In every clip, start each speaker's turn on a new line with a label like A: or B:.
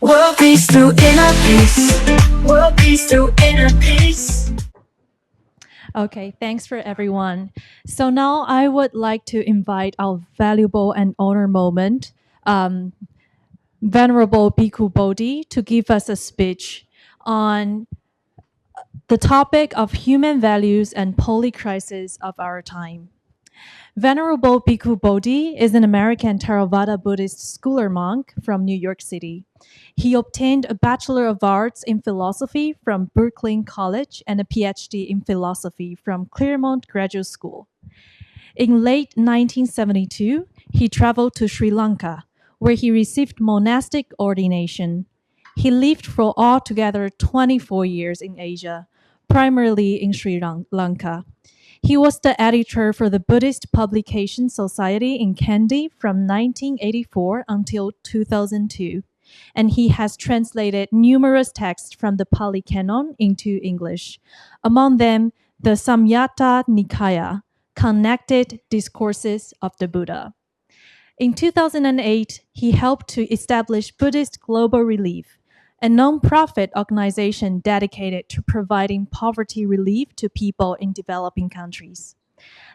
A: World peace through inner peace. World peace through inner peace.
B: Okay, thanks for everyone. So now I would like to invite our valuable and honor moment, Venerable Bhikkhu Bodhi, to give us a speech on the topic of human values and polycrisis of our time. Venerable Bhikkhu Bodhi is an American Theravada Buddhist scholar monk from New York City. He obtained a Bachelor of Arts in Philosophy from Berkeley College and a PhD in Philosophy from Claremont Graduate School. In late 1972, he traveled to Sri Lanka, where he received monastic ordination. He lived for altogether 24 years in Asia, primarily in Sri Lanka. He was the editor for the Buddhist Publication Society in Kandy from 1984 until 2002, and he has translated numerous texts from the Pali Canon into English, among them the Samyutta Nikaya, Connected Discourses of the Buddha. In 2008, he helped to establish Buddhist Global Relief, a non-profit organization dedicated to providing poverty relief to people in developing countries.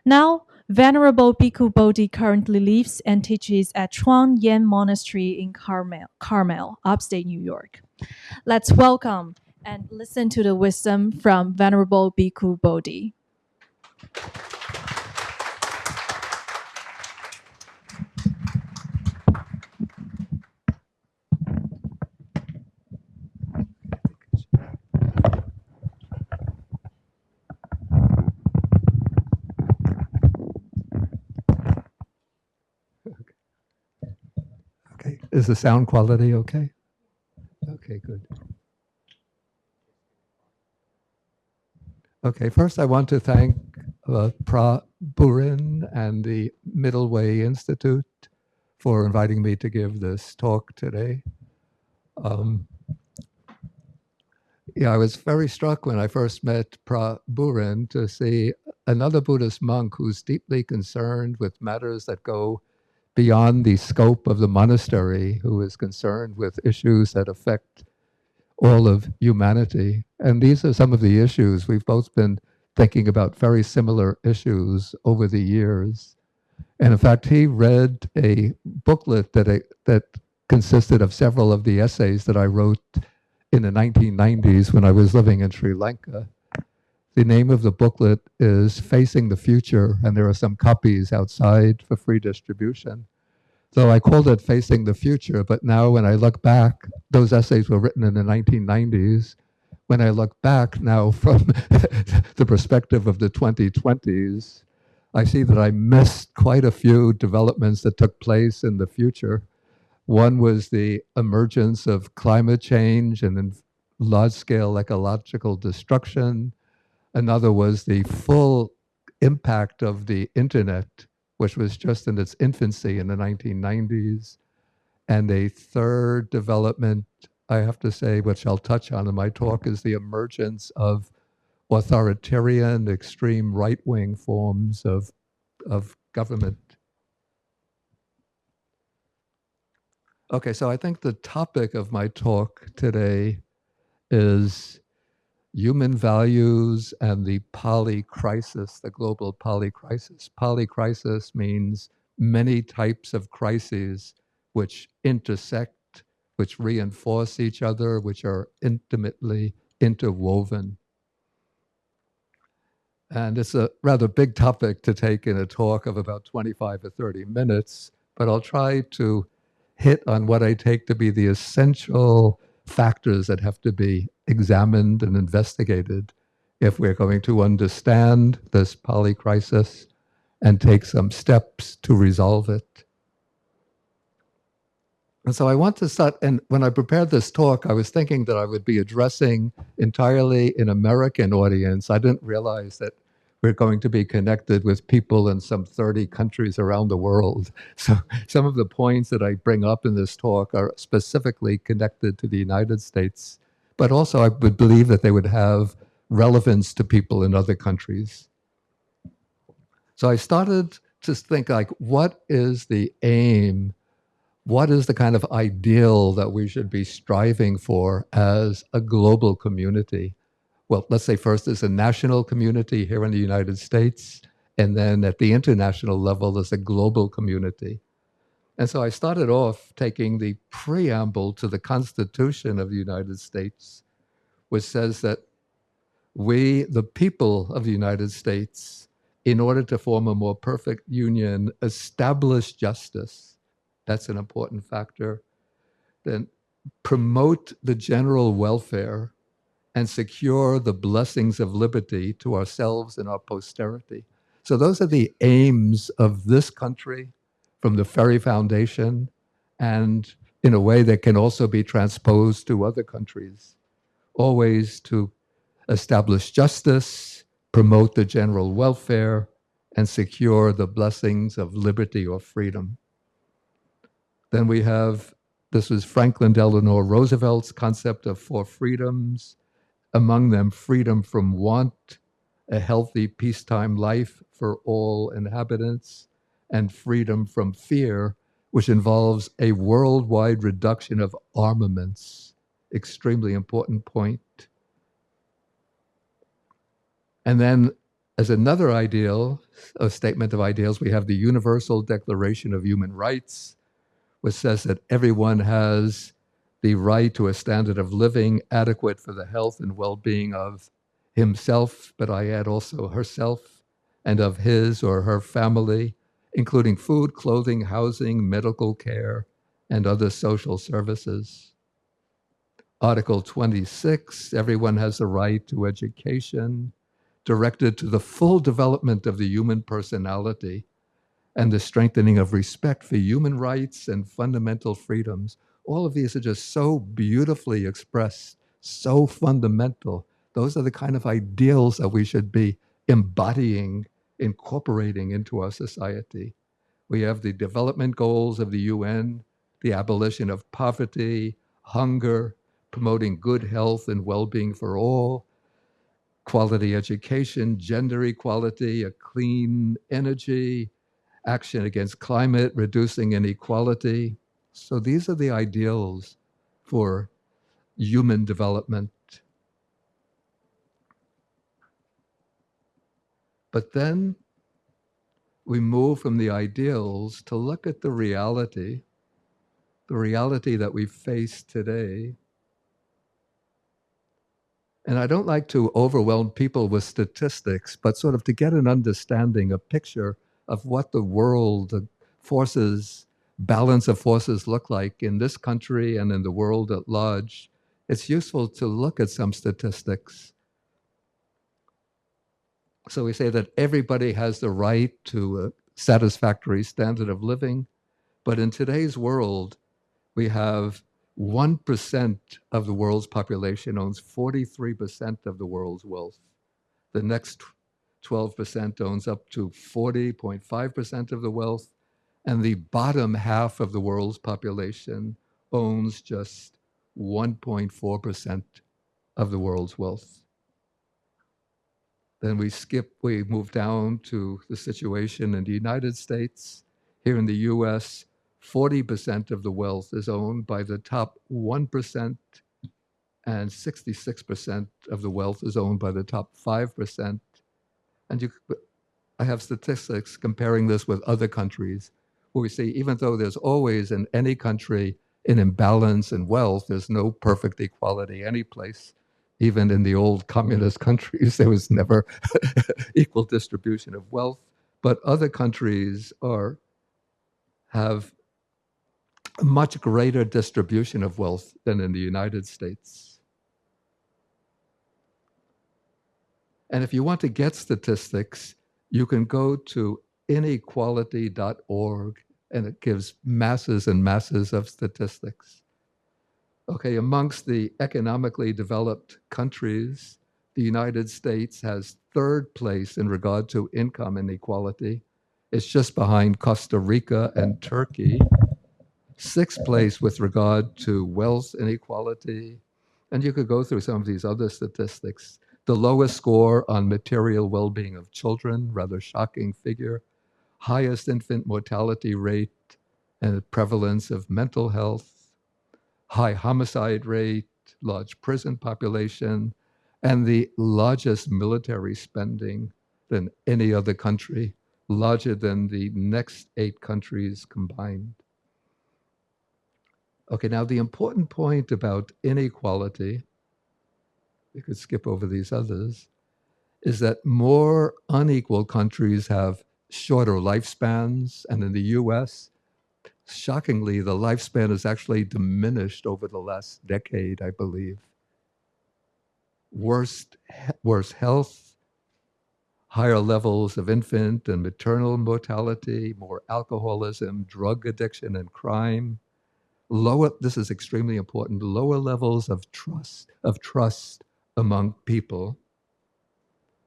B: Now, Venerable Bhikkhu Bodhi currently lives and teaches at Chuang Yen Monastery in Carmel, upstate New York. Let's welcome and listen to the wisdom from Venerable Bhikkhu Bodhi.
C: Okay, is the sound quality okay? Okay, good. Okay, first I want to thank Pra Burin and the Middle Way Institute for inviting me to give this talk today. I was very struck when I first met Pra Burin to see another Buddhist monk who's deeply concerned with matters that go beyond the scope of the monastery, who is concerned with issues that affect all of humanity. And these are some of the issues. We've both been thinking about very similar issues over the years. And in fact, he read a booklet that consisted of several of the essays that I wrote in the 1990s when I was living in Sri Lanka. The name of the booklet is Facing the Future, and there are some copies outside for free distribution. So I called it Facing the Future, but now when I look back, those essays were written in the 1990s. When I look back now from the perspective of the 2020s, I see that I missed quite a few developments that took place in the future. One was the emergence of climate change and then large-scale ecological destruction. Another was the full impact of the internet, which was just in its infancy in the 1990s. And a third development, I have to say, which I'll touch on in my talk, is the emergence of authoritarian, extreme right-wing forms of government. Okay, so I think the topic of my talk today is human values and the poly crisis, the global poly crisis. Poly crisis means many types of crises which intersect, which reinforce each other, which are intimately interwoven. And it's a rather big topic to take in a talk of about 25 or 30 minutes, but I'll try to hit on what I take to be the essential factors that have to be examined and investigated if we're going to understand this poly crisis and take some steps to resolve it. And so I want to start, and when I prepared this talk, I was thinking that I would be addressing entirely an American audience. I didn't realize that we're going to be connected with people in some 30 countries around the world. So some of the points that I bring up in this talk are specifically connected to the United States, but also I would believe that they would have relevance to people in other countries. So I started to think, like, what is the aim? what is the kind of ideal that we should be striving for as a global community? Well, let's say first there's a national community here in the United States, and then at the international level, there's a global community. And so I started off taking the preamble to the Constitution of the United States, which says that we, the people of the United States, in order to form a more perfect union, establish justice. That's an important factor. Then promote the general welfare and secure the blessings of liberty to ourselves and our posterity. So those are the aims of this country from the very foundation, and in a way that can also be transposed to other countries, always to establish justice, promote the general welfare, and secure the blessings of liberty or freedom. Then we have, this was Franklin Delano Roosevelt's concept of four freedoms, among them freedom from want, a healthy peacetime life for all inhabitants, and freedom from fear, which involves a worldwide reduction of armaments. Extremely important point. And then as another ideal, a statement of ideals, we have the Universal Declaration of Human Rights, which says that everyone has the right to a standard of living adequate for the health and well-being of himself, but I add also herself, and of his or her family, including food, clothing, housing, medical care, and other social services. Article 26, everyone has a right to education, directed to the full development of the human personality and the strengthening of respect for human rights and fundamental freedoms. All of these are just so beautifully expressed, so fundamental. Those are the kind of ideals that we should be embodying, incorporating into our society. We have the development goals of the UN, the abolition of poverty, hunger, promoting good health and well-being for all, quality education, gender equality, a clean energy, action against climate, reducing inequality. So these are the ideals for human development. But then we move from the ideals to look at the reality that we face today. And I don't like to overwhelm people with statistics, but sort of to get an understanding, a picture of what the world, the forces, balance of forces look like in this country and in the world at large. It's useful to look at some statistics. So we say that everybody has the right to a satisfactory standard of living, but in today's world, we have 1% of the world's population owns 43% of the world's wealth. The next 12% owns up to 40.5% of the wealth, and the bottom half of the world's population owns just 1.4% of the world's wealth. Then we move down to the situation in the United States. Here in the US, 40% of the wealth is owned by the top 1%, and 66% of the wealth is owned by the top 5%. And I have statistics comparing this with other countries, where we see even though there's always in any country an imbalance in wealth, there's no perfect equality any place. Even in the old communist countries, there was never equal distribution of wealth. But other countries have a much greater distribution of wealth than in the United States. And if you want to get statistics, you can go to inequality.org, and it gives masses and masses of statistics. Okay, amongst the economically developed countries, the United States has third place in regard to income inequality. It's just behind Costa Rica and Turkey. Sixth place with regard to wealth inequality. And you could go through some of these other statistics. The lowest score on material well-being of children, rather shocking figure. Highest infant mortality rate, and the prevalence of mental health, high homicide rate, large prison population, and the largest military spending than any other country, larger than the next 8 countries combined. Okay, now the important point about inequality, we could skip over these others, is that more unequal countries have shorter lifespans. And in the US, shockingly, the lifespan has actually diminished over the last decade, I believe. Worse health, higher levels of infant and maternal mortality, more alcoholism, drug addiction, and crime. Lower, this is extremely important, lower levels of trust among people,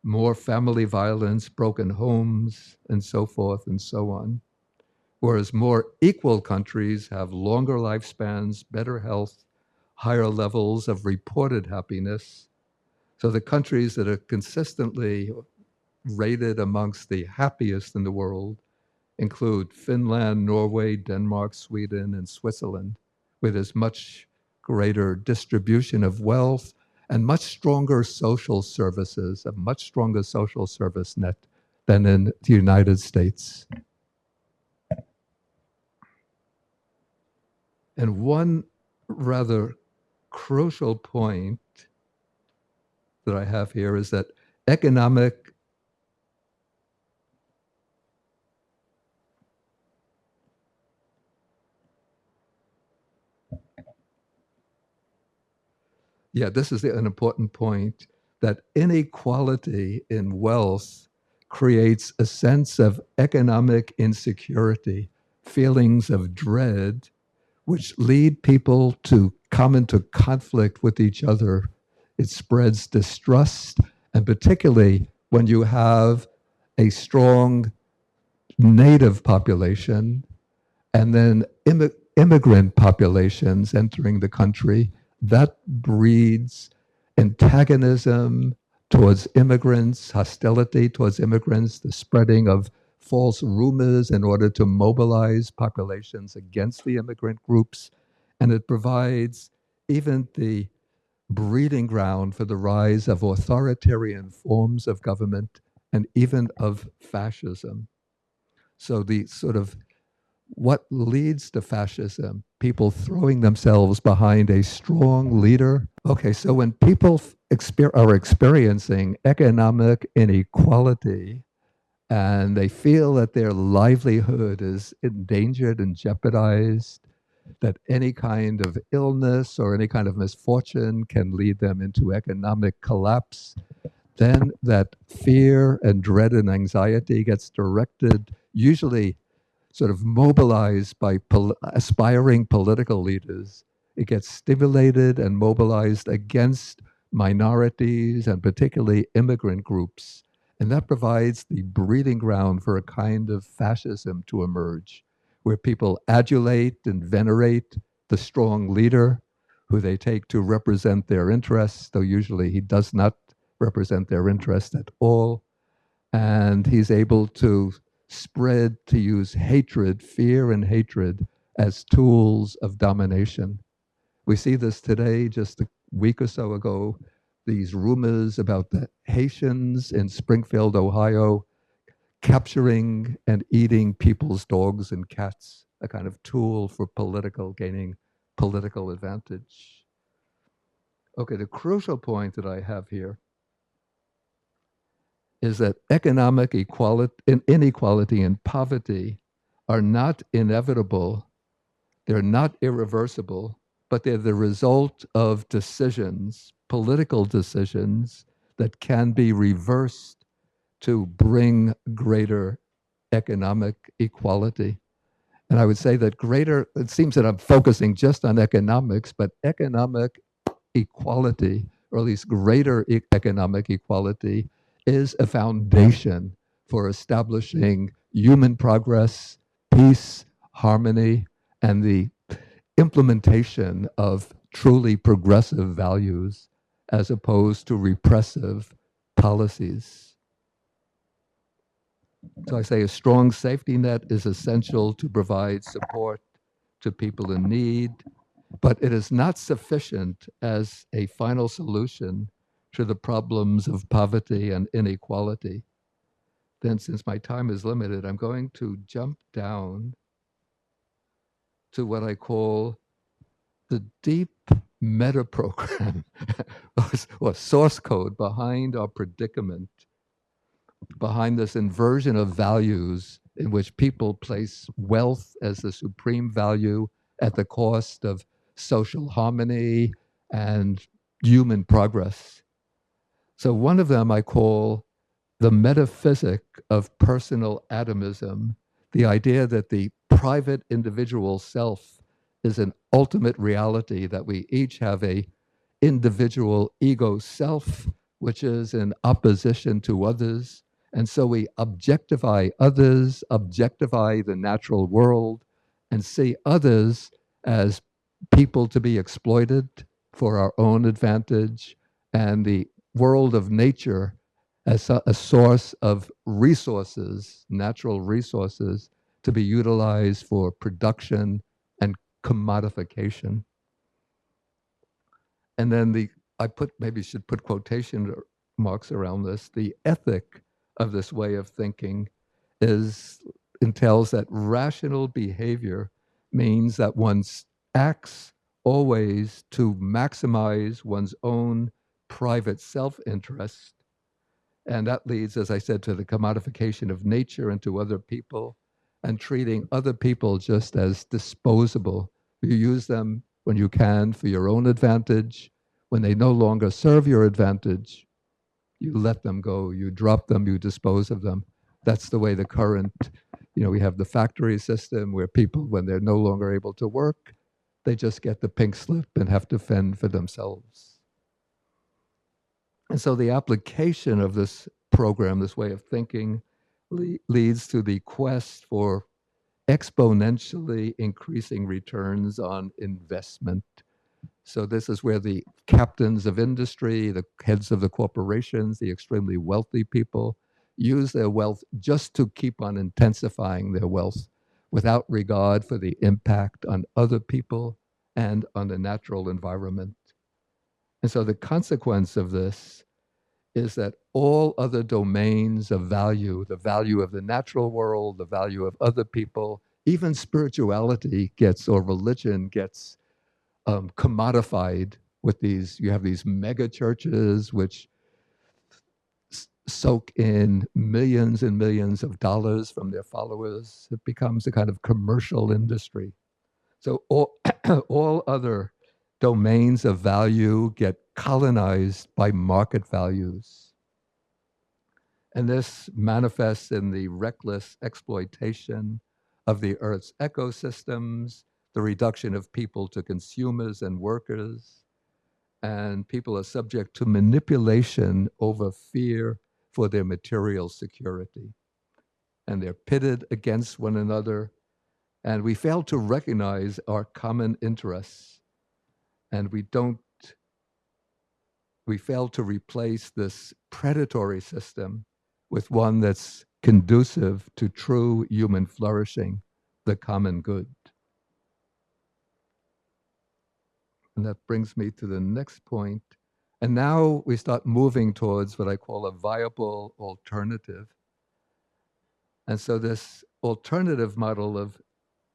C: more family violence, broken homes, and so forth and so on. Whereas more equal countries have longer lifespans, better health, higher levels of reported happiness. So the countries that are consistently rated amongst the happiest in the world include Finland, Norway, Denmark, Sweden, and Switzerland, where there's much greater distribution of wealth and much stronger social services, a much stronger social service net than in the United States. And one rather crucial point that I have here is that economic this is an important point, that inequality in wealth creates a sense of economic insecurity, feelings of dread, which lead people to come into conflict with each other. It spreads distrust, and particularly when you have a strong native population and then immigrant populations entering the country, that breeds antagonism towards immigrants, hostility towards immigrants, the spreading of false rumors in order to mobilize populations against the immigrant groups. And it provides even the breeding ground for the rise of authoritarian forms of government and even of fascism. So the sort of what leads to fascism? People throwing themselves behind a strong leader. Okay, so when people are experiencing economic inequality and they feel that their livelihood is endangered and jeopardized, that any kind of illness or any kind of misfortune can lead them into economic collapse, then that fear and dread and anxiety gets directed, usually sort of mobilized by aspiring political leaders. It gets stimulated and mobilized against minorities and particularly immigrant groups. And that provides the breeding ground for a kind of fascism to emerge, where people adulate and venerate the strong leader who they take to represent their interests, though usually he does not represent their interests at all. And he's able to spread, to use hatred, fear and hatred as tools of domination. We see this today, just a week or so ago, these rumors about the Haitians in Springfield, Ohio, capturing and eating people's dogs and cats, a kind of tool for gaining political advantage. Okay, the crucial point that I have here is that economic inequality and poverty are not inevitable, they're not irreversible, but they're the result of decisions, political decisions, that can be reversed to bring greater economic equality. And I would say that it seems that I'm focusing just on economics, but economic equality, or at least greater economic equality, is a foundation for establishing human progress, peace, harmony, and the implementation of truly progressive values as opposed to repressive policies. So I say a strong safety net is essential to provide support to people in need, but it is not sufficient as a final solution to the problems of poverty and inequality. Then, since my time is limited, I'm going to jump down to what I call the deep meta program or source code behind our predicament, behind this inversion of values in which people place wealth as the supreme value at the cost of social harmony and human progress. So, one of them I call the metaphysic of personal atomism, the idea that the private individual self is an ultimate reality, that we each have a individual ego self, which is in opposition to others. And so we objectify others, objectify the natural world, and see others as people to be exploited for our own advantage, and the world of nature as a source of resources, natural resources, to be utilized for production and commodification. And then I maybe should put quotation marks around this. The ethic of this way of thinking entails that rational behavior means that one acts always to maximize one's own private self-interest. And that leads, as I said, to the commodification of nature and to other people, and treating other people just as disposable. You use them when you can for your own advantage. When they no longer serve your advantage, you let them go, you drop them, you dispose of them. That's the way the current, we have the factory system where people, when they're no longer able to work, they just get the pink slip and have to fend for themselves. And so the application of this program, this way of thinking, leads to the quest for exponentially increasing returns on investment. So this is where the captains of industry, the heads of the corporations, the extremely wealthy people use their wealth just to keep on intensifying their wealth without regard for the impact on other people and on the natural environment. And so the consequence of this is that all other domains of value, the value of the natural world, the value of other people, even spirituality gets, or religion gets commodified with these. You have these mega churches which soak in millions and millions of dollars from their followers. It becomes a kind of commercial industry. So all other domains of value get colonized by market values. And this manifests in the reckless exploitation of the Earth's ecosystems, the reduction of people to consumers and workers, and people are subject to manipulation over fear for their material security. And they're pitted against one another, and we fail to recognize our common interests, and we fail to replace this predatory system with one that's conducive to true human flourishing, the common good. And that brings me to the next point. And now we start moving towards what I call a viable alternative. And so this alternative model of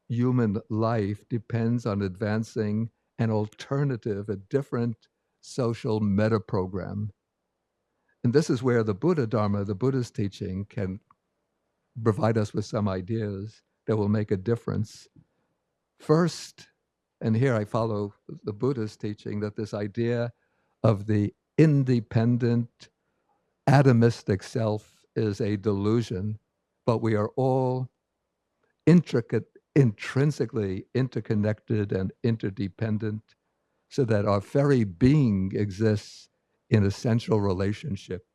C: human life depends on advancing an alternative, a different social meta program. And this is where the Buddha Dharma, the Buddha's teaching, can provide us with some ideas that will make a difference. First, and here I follow the Buddha's teaching, that this idea of the independent, atomistic self is a delusion, but we are all intrinsically interconnected and interdependent, so that our very being exists in essential relationship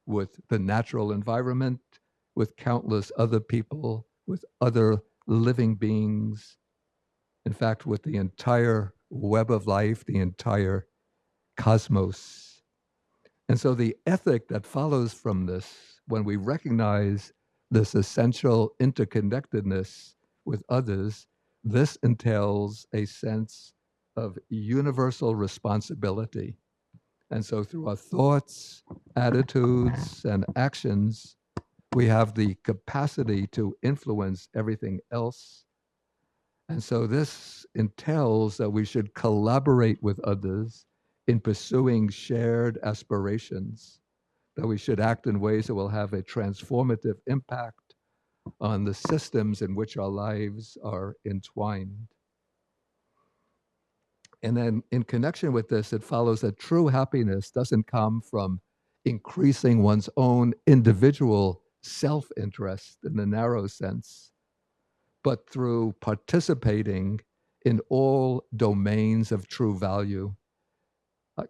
C: with the natural environment, with countless other people, with other living beings, in fact, with the entire web of life, the entire cosmos. And so the ethic that follows from this, when we recognize this essential interconnectedness with others, this entails a sense of universal responsibility. And so through our thoughts, attitudes, and actions, we have the capacity to influence everything else. And so this entails that we should collaborate with others in pursuing shared aspirations, that we should act in ways that will have a transformative impact on the systems in which our lives are entwined. And then in connection with this, it follows that true happiness doesn't come from increasing one's own individual self-interest in the narrow sense, but through participating in all domains of true value.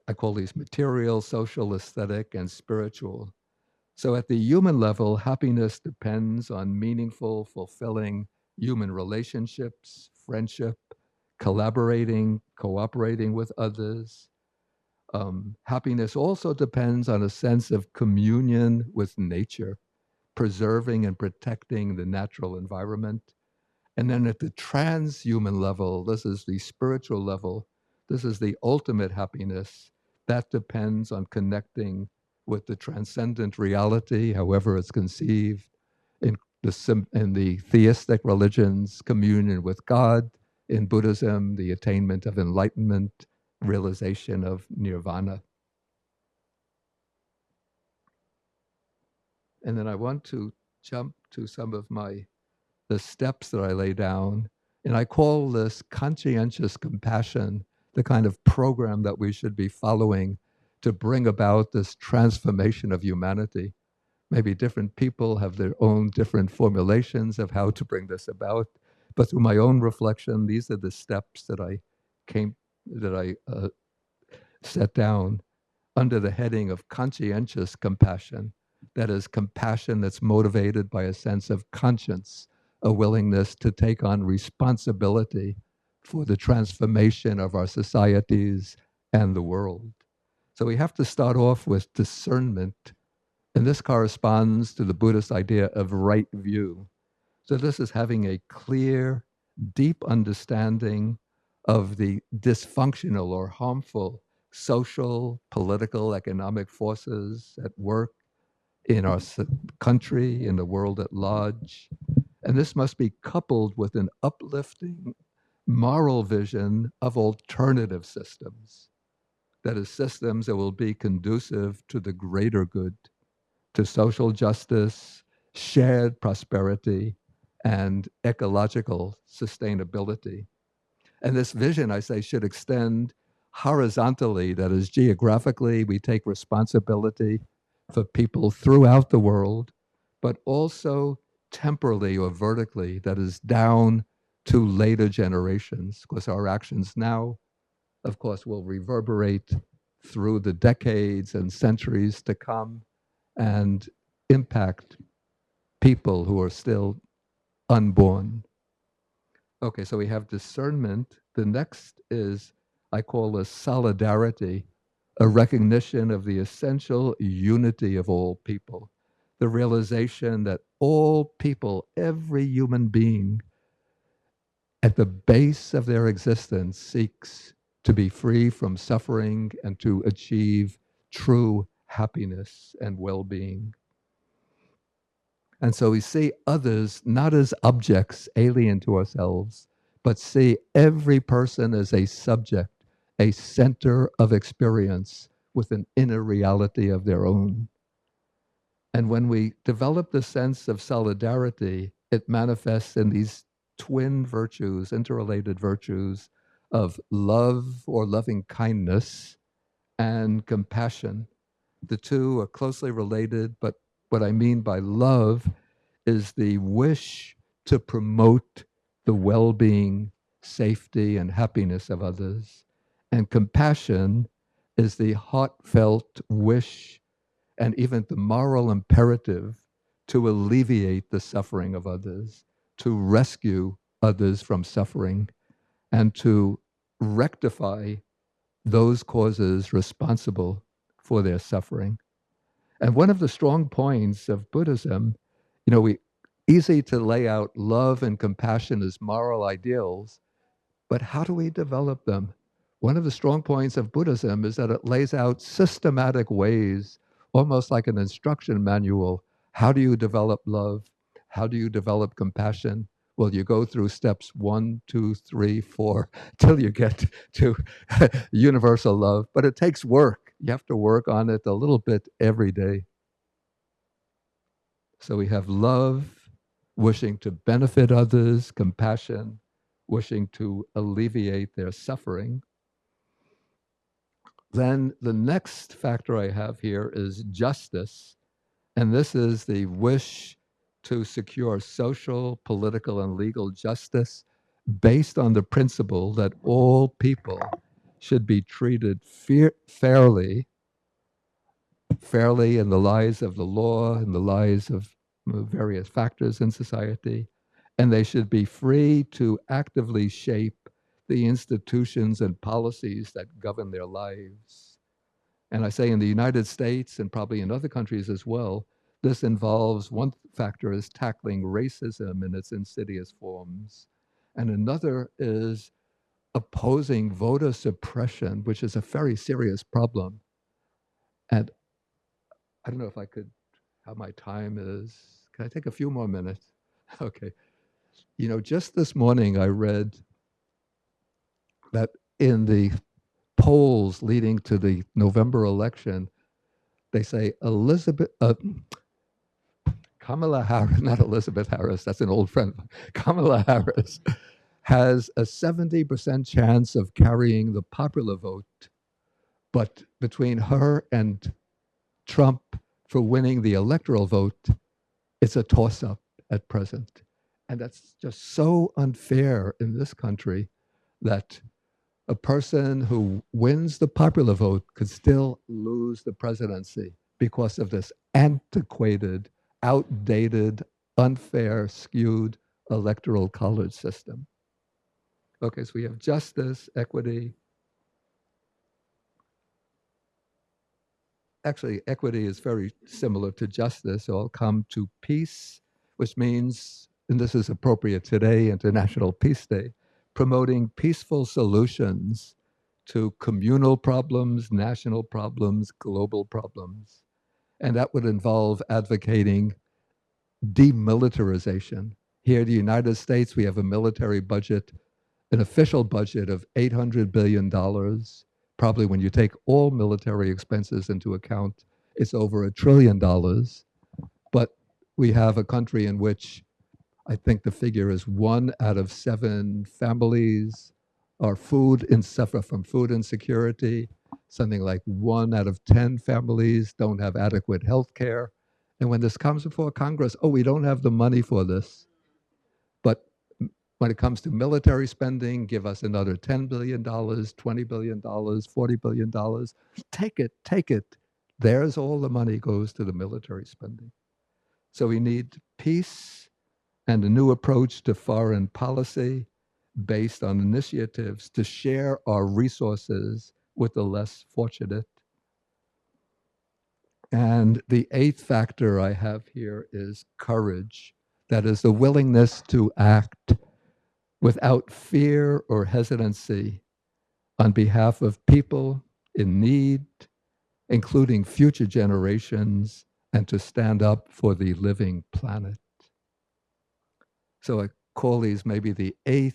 C: I call these material, social, aesthetic, and spiritual. So at the human level, happiness depends on meaningful, fulfilling human relationships, friendship, collaborating, cooperating with others. Happiness also depends on a sense of communion with nature, preserving and protecting the natural environment. And then at the transhuman level, this is the spiritual level, this is the ultimate happiness that depends on connecting with the transcendent reality, however it's conceived, in the theistic religions, communion with God, in Buddhism, the attainment of enlightenment, realization of nirvana. And then I want to jump to some of the steps that I lay down. And I call this conscientious compassion, the kind of program that we should be following to bring about this transformation of humanity. Maybe different people have their own different formulations of how to bring this about. But through my own reflection, these are the steps that I set down under the heading of conscientious compassion. That is compassion that's motivated by a sense of conscience, a willingness to take on responsibility for the transformation of our societies and the world. So we have to start off with discernment, and this corresponds to the Buddhist idea of right view. So this is having a clear, deep understanding of the dysfunctional or harmful social, political, economic forces at work in our country, in the world at large. And this must be coupled with an uplifting moral vision of alternative systems. That is, systems that will be conducive to the greater good, to social justice, shared prosperity, and ecological sustainability. And this vision, I say, should extend horizontally, that is, geographically, we take responsibility for people throughout the world, but also temporally or vertically, that is, down to later generations, because our actions now, of course, will reverberate through the decades and centuries to come and impact people who are still unborn. Okay, so we have discernment. The next is, I call this solidarity, a recognition of the essential unity of all people, the realization that all people, every human being, at the base of their existence seeks to be free from suffering and to achieve true happiness and well-being. And so we see others not as objects alien to ourselves, but see every person as a subject, a center of experience with an inner reality of their own. And when we develop the sense of solidarity, it manifests in these twin virtues, interrelated virtues of love or loving kindness and compassion. The two are closely related, but what I mean by love is the wish to promote the well-being, safety, and happiness of others. And compassion is the heartfelt wish and even the moral imperative to alleviate the suffering of others, to rescue others from suffering, and to rectify those causes responsible for their suffering. And one of the strong points of Buddhism, easy to lay out love and compassion as moral ideals, but how do we develop them? One of the strong points of Buddhism is that it lays out systematic ways, almost like an instruction manual. How do you develop love? How do you develop compassion? Well, you go through steps 1, 2, 3, 4, till you get to universal love. But it takes work. You have to work on it a little bit every day. So we have love, wishing to benefit others, compassion, wishing to alleviate their suffering. Then the next factor I have here is justice. And this is the wish to secure social, political, and legal justice based on the principle that all people should be treated fairly in the lies of the law, in the lies of various factors in society, and they should be free to actively shape the institutions and policies that govern their lives. And I say in the United States and probably in other countries as well, this involves one factor is tackling racism in its insidious forms, and another is opposing voter suppression, which is a very serious problem. And I don't know if I could, how my time is. Can I take a few more minutes? Okay. You know, just this morning I read that in the polls leading to the November election, they say Kamala Harris, not Elizabeth Harris, that's an old friend, Kamala Harris has a 70% chance of carrying the popular vote, but between her and Trump for winning the electoral vote, it's a toss-up at present. And that's just so unfair in this country that a person who wins the popular vote could still lose the presidency because of this antiquated, outdated, unfair, skewed electoral college system. Okay, so we have justice, equity. Actually, equity is very similar to justice. So I'll come to peace, which means, and this is appropriate today, International Peace Day, promoting peaceful solutions to communal problems, national problems, global problems. And that would involve advocating demilitarization. Here in the United States, we have a military budget, an official budget of $800 billion. Probably when you take all military expenses into account, it's over $1 trillion. But we have a country in which I think the figure is 1 out of 7 families suffer from food insecurity. Something like 1 out of 10 families don't have adequate health care. And when this comes before Congress, oh, we don't have the money for this. But when it comes to military spending, give us another $10 billion, $20 billion, $40 billion. Take it, take it. There's all the money goes to the military spending. So we need peace and a new approach to foreign policy based on initiatives to share our resources with the less fortunate. And the 8th factor I have here is courage. That is the willingness to act without fear or hesitancy on behalf of people in need, including future generations, and to stand up for the living planet. So I call these maybe the 8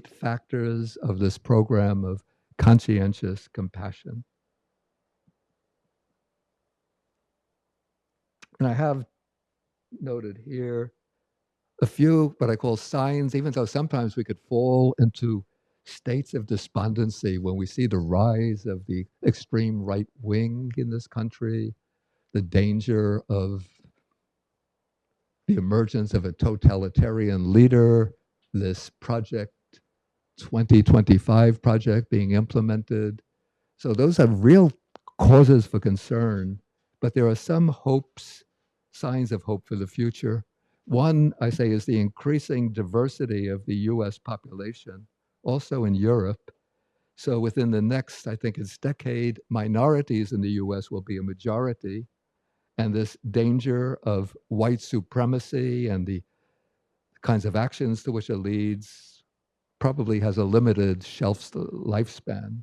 C: factors of this program of conscientious compassion. And I have noted here a few what I call signs, even though sometimes we could fall into states of despondency when we see the rise of the extreme right wing in this country, the danger of the emergence of a totalitarian leader, this project 2025 project being implemented. So those are real causes for concern, but there are some hopes, signs of hope for the future. One, I say, is the increasing diversity of the US population, also in Europe. So within the next, I think it's decade, minorities in the US will be a majority. And this danger of white supremacy and the kinds of actions to which it leads probably has a limited shelf lifespan.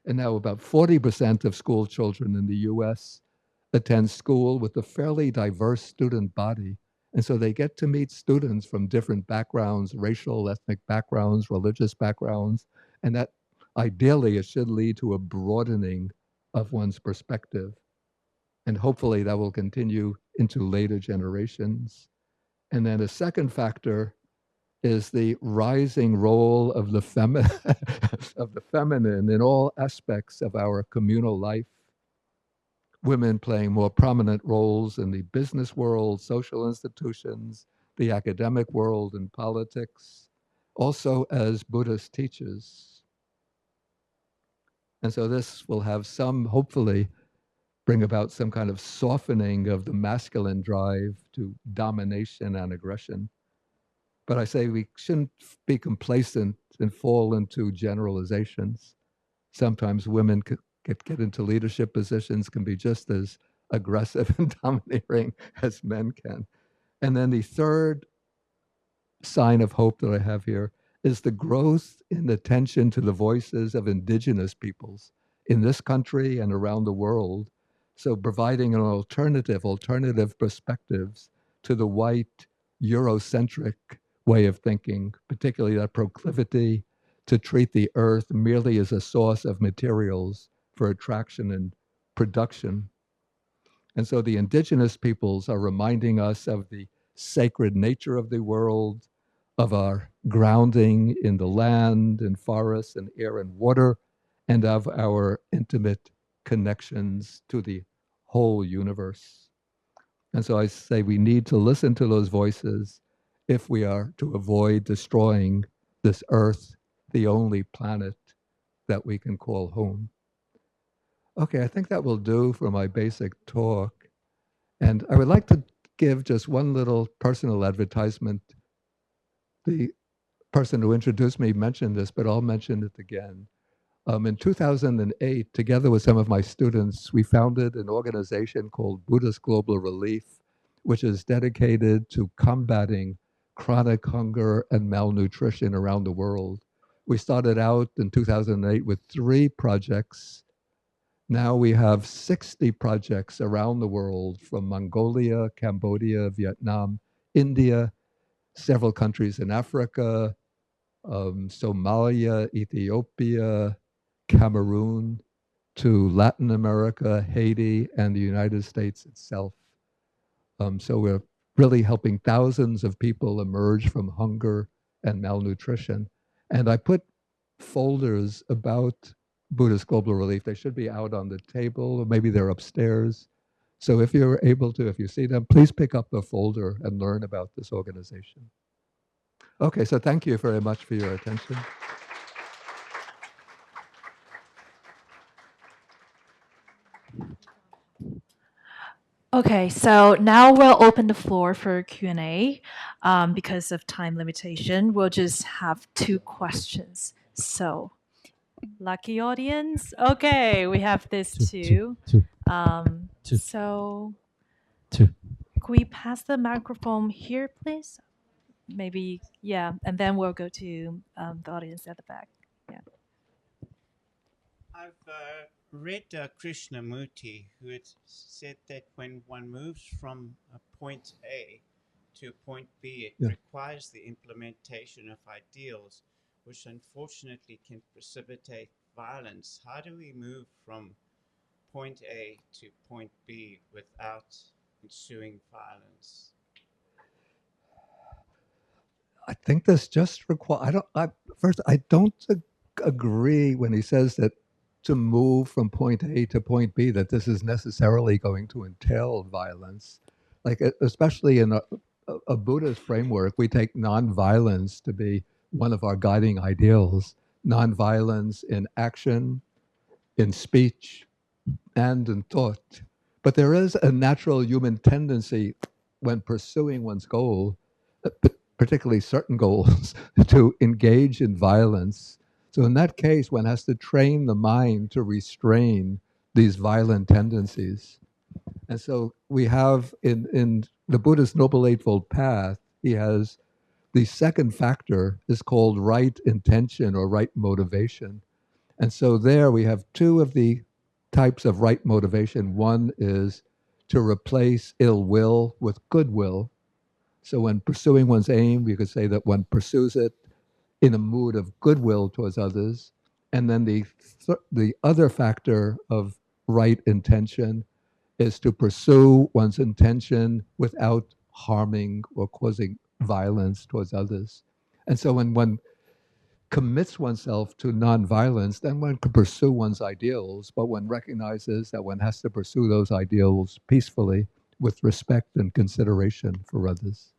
C: And now about 40% of school children in the US attend school with a fairly diverse student body. And so they get to meet students from different backgrounds, racial, ethnic backgrounds, religious backgrounds, and that ideally it should lead to a broadening of one's perspective. And hopefully that will continue into later generations. And then a second factor is the rising role of the of the feminine in all aspects of our communal life. Women playing more prominent roles in the business world, social institutions, the academic world, and politics, also as Buddhist teachers. And so this will have some, hopefully, bring about some kind of softening of the masculine drive to domination and aggression. But I say we shouldn't be complacent and fall into generalizations. Sometimes women get into leadership positions, can be just as aggressive and domineering as men can. And then the third sign of hope that I have here is the growth in attention to the voices of indigenous peoples in this country and around the world. So providing an alternative perspectives to the white Eurocentric way of thinking, particularly that proclivity to treat the earth merely as a source of materials for attraction and production. And so the indigenous peoples are reminding us of the sacred nature of the world, of our grounding in the land and forests and air and water, and of our intimate connections to the whole universe. And so I say we need to listen to those voices if we are to avoid destroying this earth, the only planet that we can call home. Okay, I think that will do for my basic talk. And I would like to give just one little personal advertisement. The person who introduced me mentioned this, but I'll mention it again. In 2008, together with some of my students, we founded an organization called Buddhist Global Relief, which is dedicated to combating chronic hunger and malnutrition around the world. We started out in 2008 with 3 projects. Now we have 60 projects around the world, from Mongolia, Cambodia, Vietnam, India, several countries in Africa, Somalia, Ethiopia, Cameroon, to Latin America, Haiti, and the United States itself. So we're really helping thousands of people emerge from hunger and malnutrition. And I put folders about Buddhist Global Relief. They should be out on the table, or maybe they're upstairs. So if you're able to, if you see them, please pick up the folder and learn about this organization. Okay, so thank you very much for your attention.
B: Okay, so now we'll open the floor for Q&A. Because of time limitation, we'll just have 2 questions. So, lucky audience. Okay, we have this
D: Two.
B: too.
D: Two.
B: So,
D: Two.
B: could we pass the microphone here, please? Maybe, yeah, and then we'll go to the audience at the back. Yeah.
E: I've read Krishnamurti, who had said that when one moves from a point A to a point B, it requires the implementation of ideals, which unfortunately can precipitate violence. How do we move from point A to point B without ensuing violence?
C: I think this just requires, I don't agree when he says that to move from point A to point B, that this is necessarily going to entail violence. Like, especially in a Buddhist framework, we take nonviolence to be one of our guiding ideals. Nonviolence in action, in speech, and in thought. But there is a natural human tendency when pursuing one's goal, particularly certain goals, to engage in violence. So in that case, one has to train the mind to restrain these violent tendencies. And so we have in the Buddhist Noble Eightfold Path, he has the second factor is called right intention or right motivation. And so there we have two of the types of right motivation. One is to replace ill will with goodwill. So when pursuing one's aim, you could say that one pursues it in a mood of goodwill towards others. And then the other factor of right intention is to pursue one's intention without harming or causing violence towards others. And so when one commits oneself to nonviolence, then one can pursue one's ideals, but one recognizes that one has to pursue those ideals peacefully with respect and consideration for others.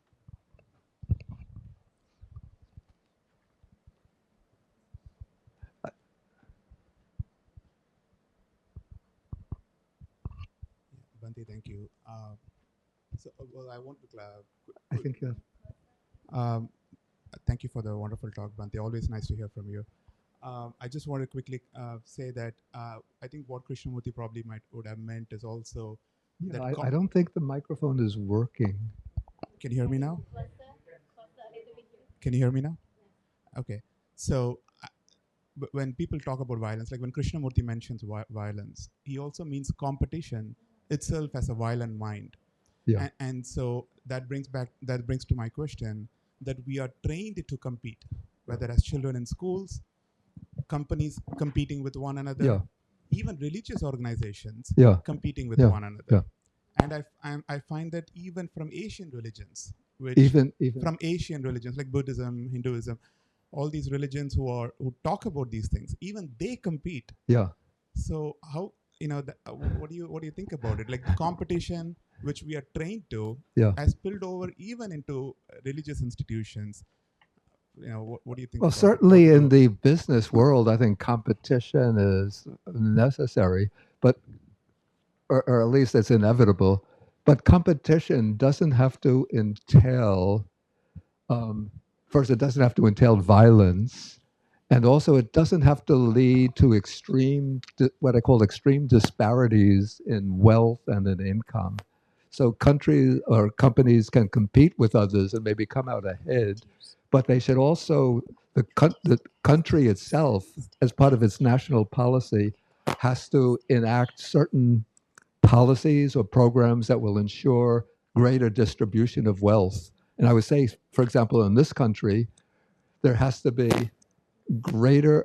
F: Bhante, thank you. Well, I want to
C: I think
F: thank you for the wonderful talk, Bhante. Always nice to hear from you. I just want to quickly say that I think what Krishnamurti probably would have meant is also that
C: I don't think the microphone is working.
F: Can you hear me now? Can you hear me now? Okay. So when people talk about violence, like when Krishnamurti mentions violence, he also means competition itself as a violent mind.
C: Yeah.
F: And so that brings to my question that we are trained to compete, whether as children in schools, companies competing with one another,
C: Yeah.
F: even religious organizations
C: Yeah.
F: competing with
C: Yeah.
F: one another.
C: Yeah.
F: And I find that even from Asian religions, which
C: Even
F: from Asian religions like Buddhism, Hinduism, all these religions who talk about these things, even they compete.
C: yeah.
F: So how what do you think about it? Like the competition which we are trained to
C: Yeah.
F: has spilled over even into religious institutions. What do you think?
C: Well,
F: about
C: certainly
F: it?
C: in the business world, I think competition is necessary, but or at least it's inevitable. But competition doesn't have to entail. First, it doesn't have to entail violence, and also it doesn't have to lead to what I call extreme disparities in wealth and in income. So countries or companies can compete with others and maybe come out ahead, but they should also the country itself, as part of its national policy, has to enact certain policies or programs that will ensure greater distribution of wealth. And I would say, for example, in this country, there has to be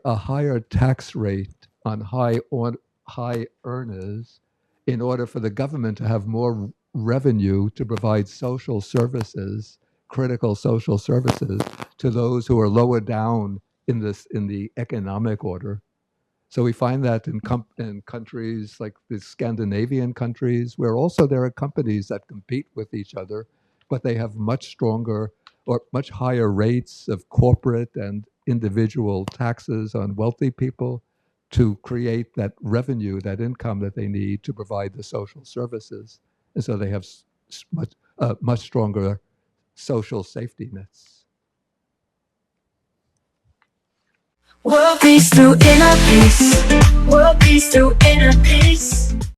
C: a higher tax rate on high earners in order for the government to have more revenue to provide social services, critical social services, to those who are lower down in the economic order. So we find that in countries like the Scandinavian countries, where also there are companies that compete with each other, but they have much stronger or much higher rates of corporate and individual taxes on wealthy people to create that revenue, that income that they need to provide the social services. And so they have much stronger social safety nets.
A: World peace through inner peace. World peace through inner peace.